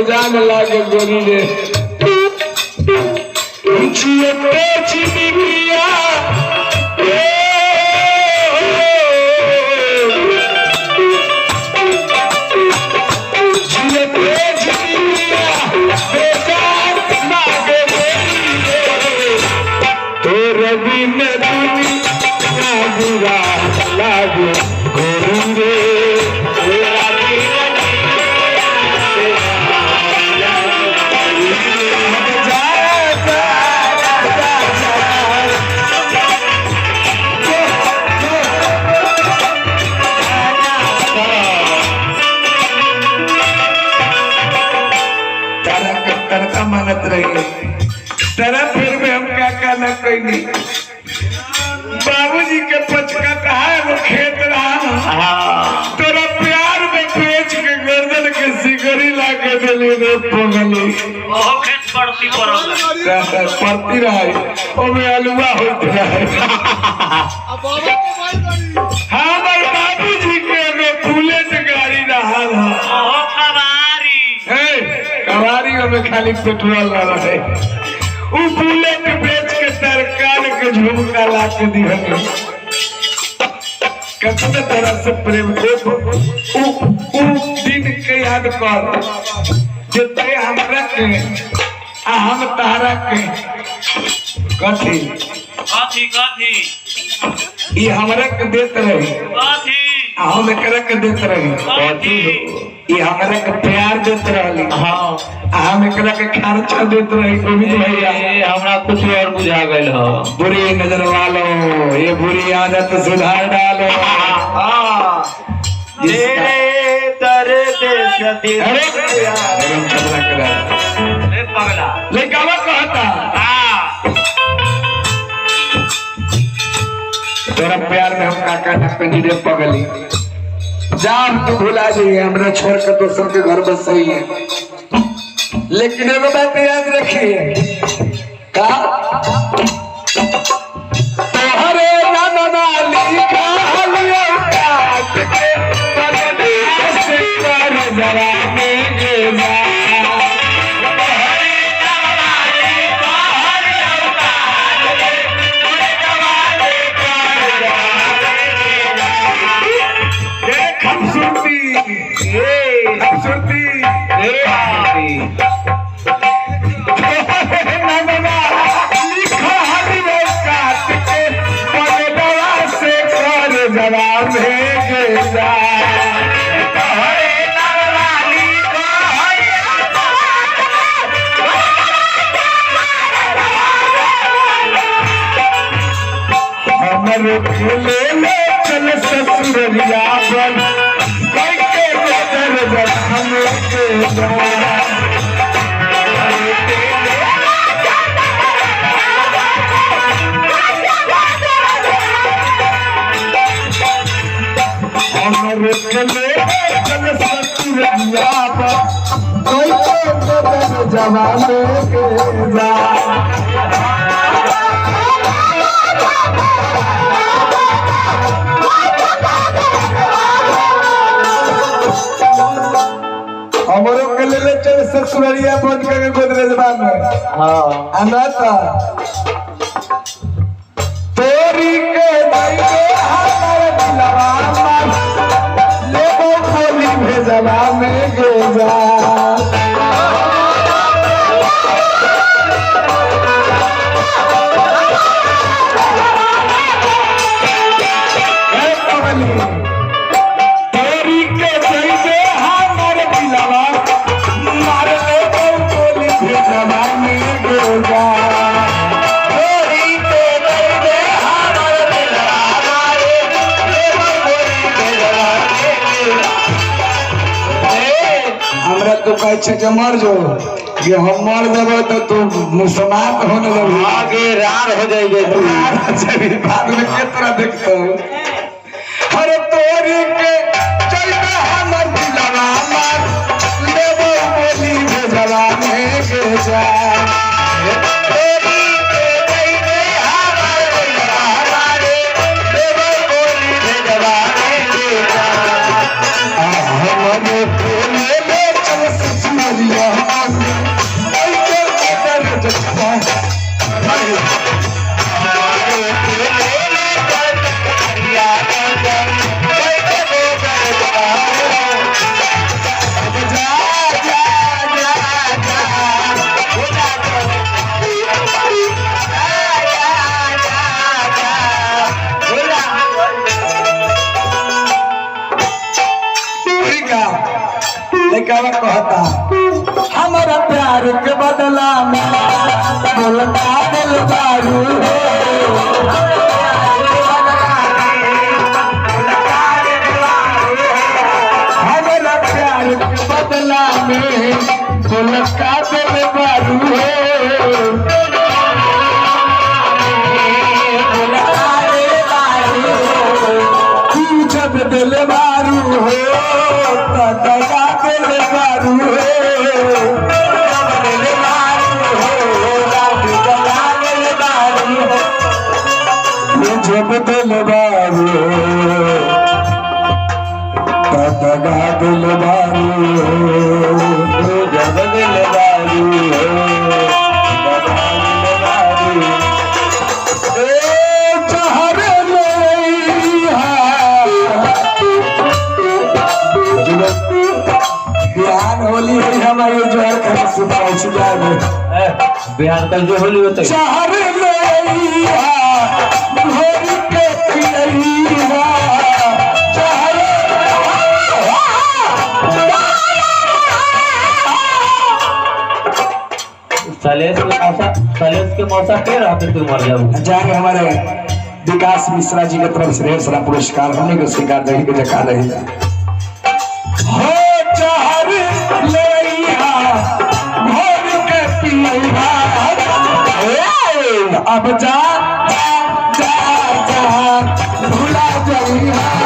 जान लागे गोरी रे जियते जिंदगिया तेरा फिर में हम क्या न कैली बाबूजी के पचका कहा है वो खेत रहा तेरा प्यार में बेच के गर्दन के सिगरी ला के दिली रे पगली पड़ती रही में अलुआ होती रहे हमारे बाबूजी के बुलेट गाड़ी रहा कवारी में खाली पेट्रोल न रहे उ बुलेट बेच के सरकार के झुमका ला के दिहल कितने तरह से प्रेम उ दिन के याद कर जते हमरा के हम तारा के कथी कथी कथी ये हमरा के देत रही कथी हम एकरा के देत रही कथी ये हमरा के प्यार देत रहली हां हम एकरा के खर्चा देत रही गोविंद भैया हमरा कुछ और बुझा गइल हो बुरी नजर वालो ये बुरी आदत सुधार डालो हां ये दर्द सदी अरे चला करा ए पगला लेकावा कहता हां तेरा प्यार में हम काका न पेंडी रे पगली जान तू भुला जाइए हमरा छोड़ के तो सबके घर बस सही है लेकिन एगो बात याद रखिए का तोहरे नाम लिखा लिया काट के परदेश कर जरा में गेला ले चल ससुरिया बन कोई के बदर बन हम के हमरे ले चल ससुरिया बन कोई के बदर जवाने के जा हमरो के ले चल ससुरिया बन के गोदरेज में हां अनाता तोरी के दई हमर दिलवा ले वो खोली भेजवा में गेजा तो कहे मर जो ये हम मर जब तो तू मुसलमान होने लगे आगे रार हो जाएगी तू बाद में के तरह देखता हूँ अरे तोरी के चल के हमर दिलवा मार ले वो बोली भेजवा में के जा तोरी के दई दे हमर दिलवा मारे ले वो बोली भेजवा में के जा हमर Yeah. प्यार के बदला में बोल का दिल बारू हमारा प्यार के बदला में बोल का दिल बारू जब दिल बारू हो दगा दिल बारू हो जब दिल बारू दगा दिल बारू जब दिल बारू बिहार होली है हमारे जो है पहुंच जाए बिहार तक जो होली होता है शहर सलेस के मौसा के रहते तुम मर जाओ जाके हमारे विकास मिश्रा जी की तरफ से ढेर सारा पुरस्कार होने को स्वीकार रही के जका रही हो चाहर लैया भोर के पिया अब जा जा जा जा भुला जाइया